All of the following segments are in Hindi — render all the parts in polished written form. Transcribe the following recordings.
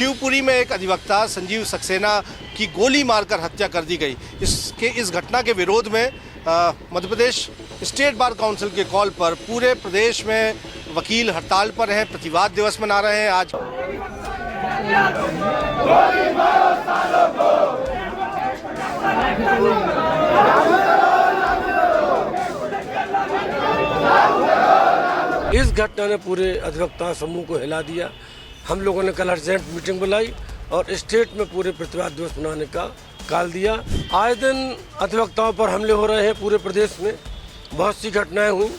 शिवपुरी में एक अधिवक्ता संजीव सक्सेना की गोली मारकर हत्या कर दी गई। इस घटना के विरोध में Madhya Pradesh state bar council के कॉल पर पूरे प्रदेश में वकील हड़ताल पर हैं, प्रतिवाद दिवस मना रहे हैं। आज इस घटना ने पूरे अधिवक्ता समूह को हिला दिया। हम लोगों ने कल अर्जेंट मीटिंग बुलाई और स्टेट में पूरे प्रतिवाद दिवस मनाने का कॉल दिया। आए दिन अधिवक्ताओं पर हमले हो रहे हैं पूरे प्रदेश में, बहुत सी घटनाएं हुई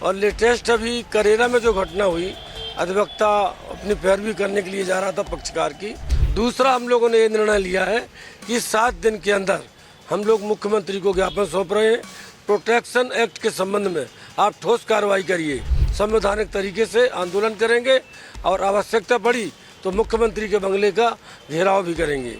और लेटेस्ट अभी करेरा में जो घटना हुई, अधिवक्ता अपनी पैरवी करने के लिए जा रहा था पक्षकार की। दूसरा, हम लोगों ने ये निर्णय लिया है कि 7 दिन के अंदर हम लोग मुख्यमंत्री को ज्ञापन सौंप रहे हैं। प्रोटेक्शन एक्ट के संबंध में आप ठोस कार्रवाई करिए, संवैधानिक तरीके से आंदोलन करेंगे और आवश्यकता पड़ी तो मुख्यमंत्री के बंगले का घेराव भी करेंगे।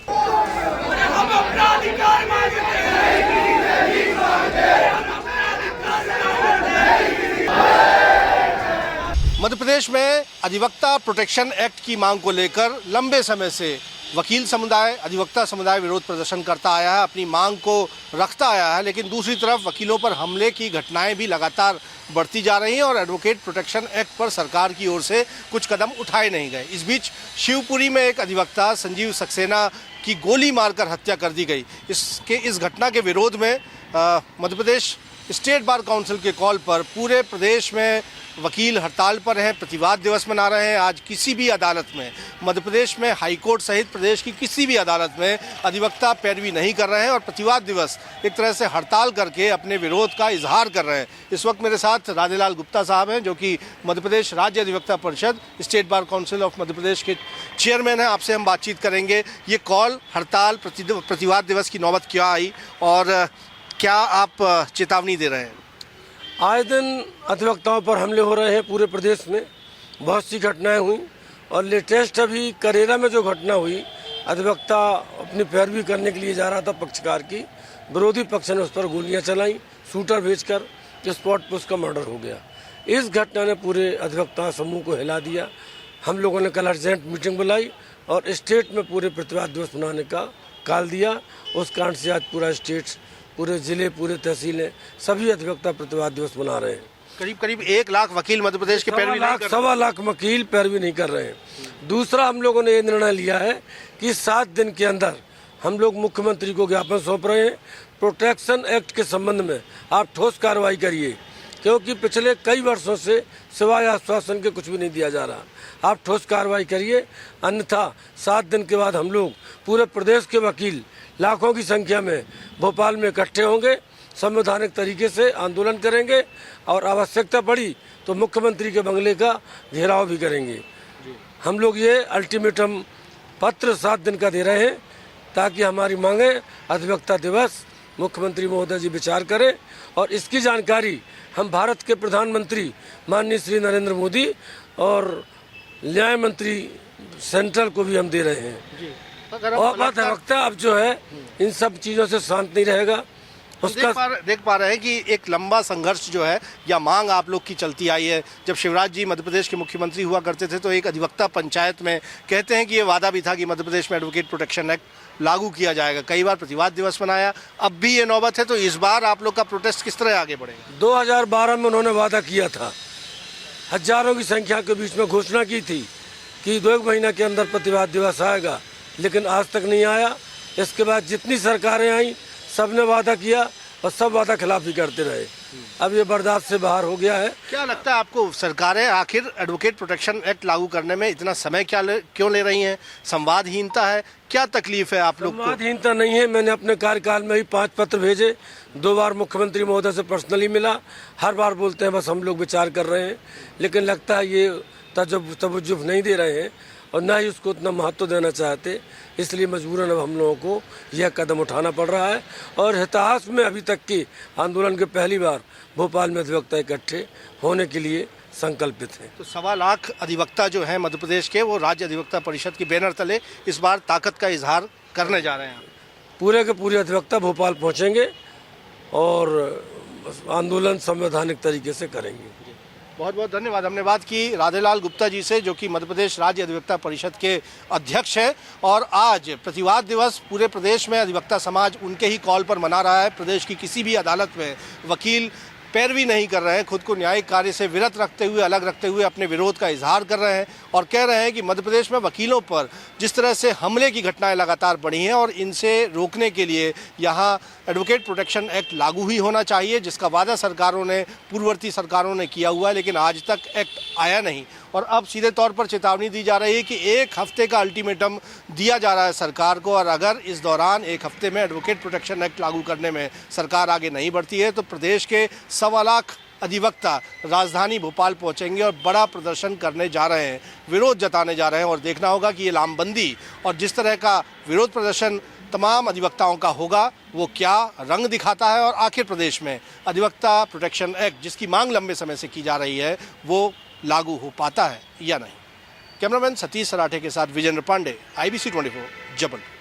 मध्य प्रदेश में अधिवक्ता प्रोटेक्शन एक्ट की मांग को लेकर लंबे समय से वकील समुदाय, अधिवक्ता समुदाय विरोध प्रदर्शन करता आया है, अपनी मांग को रखता आया है। लेकिन दूसरी तरफ वकीलों पर हमले की घटनाएं भी लगातार बढ़ती जा रही हैं और एडवोकेट प्रोटेक्शन एक्ट पर सरकार की ओर से कुछ कदम उठाए नहीं गए। इस बीच शिवपुरी में एक अधिवक्ता संजीव सक्सेना की गोली मारकर हत्या कर दी गई। इस घटना के विरोध में Madhya Pradesh state bar council के कॉल पर पूरे प्रदेश में वकील हड़ताल पर हैं, प्रतिवाद दिवस मना रहे हैं। आज किसी भी अदालत में, मध्य प्रदेश में हाईकोर्ट सहित प्रदेश की किसी भी अदालत में अधिवक्ता पैरवी नहीं कर रहे हैं और प्रतिवाद दिवस एक तरह से हड़ताल करके अपने विरोध का इजहार कर रहे हैं। इस वक्त मेरे साथ राधेलाल गुप्ता साहब हैं, जो कि मध्य प्रदेश राज्य अधिवक्ता परिषद state bar council of Madhya Pradesh के चेयरमैन हैं। आपसे हम बातचीत करेंगे। ये कॉल हड़ताल प्रतिवाद दिवस की नौबत क्या आई और क्या आप चेतावनी दे रहे हैं? आए दिन अधिवक्ताओं पर हमले हो रहे हैं पूरे प्रदेश में, बहुत सी घटनाएं हुई और लेटेस्ट अभी करेरा में जो घटना हुई, अधिवक्ता अपनी पैरवी करने के लिए जा रहा था पक्षकार की, विरोधी पक्ष ने उस पर गोलियां चलाई, शूटर भेजकर स्पॉट पर उसका मर्डर हो गया। इस घटना ने पूरे अधिवक्ता समूह को हिला दिया। हम लोगों ने कल अर्जेंट मीटिंग बुलाई और स्टेट में पूरे प्रतिवाद दिवस मनाने का कॉल दिया। उस कारण से आज पूरा स्टेट, पूरे जिले, पूरे तहसीलें, सभी अधिवक्ता प्रतिवाद दिवस मना रहे हैं। करीब 1 लाख वकील मध्य प्रदेश के पैरवी नहीं कर रहे। 1.25 लाख वकील पैरवी नहीं कर रहे हैं। दूसरा, हम लोगों ने ये निर्णय लिया है कि 7 दिन के अंदर हम लोग मुख्यमंत्री को ज्ञापन सौंप रहे हैं। प्रोटेक्शन एक्ट के संबंध में आप ठोस कार्रवाई करिए, क्योंकि पिछले कई वर्षों से सिवाय आश्वासन के कुछ भी नहीं दिया जा रहा। आप ठोस कार्रवाई करिए, अन्यथा 7 दिन के बाद हम लोग पूरे प्रदेश के वकील लाखों की संख्या में भोपाल में इकट्ठे होंगे, संवैधानिक तरीके से आंदोलन करेंगे और आवश्यकता पड़ी तो मुख्यमंत्री के बंगले का घेराव भी करेंगे। हम लोग ये अल्टीमेटम पत्र 7 दिन का दे रहे हैं ताकि हमारी मांगे अधिवक्ता दिवस मुख्यमंत्री महोदय जी विचार करें और इसकी जानकारी हम भारत के प्रधानमंत्री माननीय श्री नरेंद्र मोदी और न्याय मंत्री सेंट्रल को भी हम दे रहे हैं। और बात अधिवक्ता अब जो है इन सब चीज़ों से शांत नहीं रहेगा। उसका देख पा रहे हैं कि एक लंबा संघर्ष जो है या मांग आप लोग की चलती आई है। जब शिवराज जी मध्य प्रदेश के मुख्यमंत्री हुआ करते थे तो एक अधिवक्ता पंचायत में कहते हैं कि ये वादा भी था कि मध्य प्रदेश में एडवोकेट प्रोटेक्शन एक्ट लागू किया जाएगा। कई बार प्रतिवाद दिवस मनाया, अब भी ये नौबत है, तो इस बार आप लोग का प्रोटेस्ट किस तरह आगे बढ़ेगा? 2012 में उन्होंने वादा किया था, हजारों की संख्या के बीच में घोषणा की थी कि 2 महीना के अंदर प्रतिवाद दिवस आएगा, लेकिन आज तक नहीं आया। इसके बाद जितनी सरकारें आई सब ने वादा किया और सब वादा खिलाफ ही करते रहे। अब ये बर्दाश्त से बाहर हो गया है। क्या लगता है आपको, सरकारें आखिर एडवोकेट प्रोटेक्शन एक्ट लागू करने में इतना समय क्यों ले रही हैं? संवादहीनता है? क्या तकलीफ है आप लोग को? संवादहीनता नहीं है। मैंने अपने कार्यकाल में ही 5 पत्र भेजे, 2 बार मुख्यमंत्री महोदय से पर्सनली मिला। हर बार बोलते हैं बस हम लोग विचार कर रहे हैं, लेकिन लगता है ये तवज्जुह नहीं दे रहे हैं और ना ही उसको उतना महत्व देना चाहते, इसलिए मजबूरन अब हम लोगों को यह कदम उठाना पड़ रहा है। और इतिहास में अभी तक के आंदोलन के पहली बार भोपाल में अधिवक्ता इकट्ठे होने के लिए संकल्पित हैं। तो 1.25 लाख अधिवक्ता जो हैं मध्य प्रदेश के, वो राज्य अधिवक्ता परिषद के बैनर तले इस बार ताकत का इजहार करने जा रहे हैं। पूरे के पूरे अधिवक्ता भोपाल पहुँचेंगे और आंदोलन संवैधानिक तरीके से करेंगे। बहुत बहुत धन्यवाद। हमने बात की राधेलाल गुप्ता जी से, जो कि मध्य प्रदेश राज्य अधिवक्ता परिषद के अध्यक्ष हैं, और आज प्रतिवाद दिवस पूरे प्रदेश में अधिवक्ता समाज उनके ही कॉल पर मना रहा है। प्रदेश की किसी भी अदालत में वकील पैरवी नहीं कर रहे हैं, खुद को न्यायिक कार्य से विरत रखते हुए, अलग रखते हुए अपने विरोध का इजहार कर रहे हैं और कह रहे हैं कि मध्य प्रदेश में वकीलों पर जिस तरह से हमले की घटनाएं लगातार बढ़ी हैं और इनसे रोकने के लिए यहाँ एडवोकेट प्रोटेक्शन एक्ट लागू ही होना चाहिए, जिसका वादा सरकारों ने, पूर्ववर्ती सरकारों ने किया हुआ है, लेकिन आज तक एक्ट आया नहीं। और अब सीधे तौर पर चेतावनी दी जा रही है कि 1 हफ्ते का अल्टीमेटम दिया जा रहा है सरकार को, और अगर इस दौरान 1 हफ्ते में एडवोकेट प्रोटेक्शन एक्ट लागू करने में सरकार आगे नहीं बढ़ती है तो प्रदेश के 1.25 लाख अधिवक्ता राजधानी भोपाल पहुंचेंगे और बड़ा प्रदर्शन करने जा रहे हैं, विरोध जताने जा रहे हैं। और देखना होगा कि ये लामबंदी और जिस तरह का विरोध प्रदर्शन तमाम अधिवक्ताओं का होगा वो क्या रंग दिखाता है, और आखिर प्रदेश में अधिवक्ता प्रोटेक्शन एक्ट जिसकी मांग लंबे समय से की जा रही है वो लागू हो पाता है या नहीं। कैमरामैन सतीश सराठे के साथ विजेंद्र पांडे, IBC 24, जबलपुर।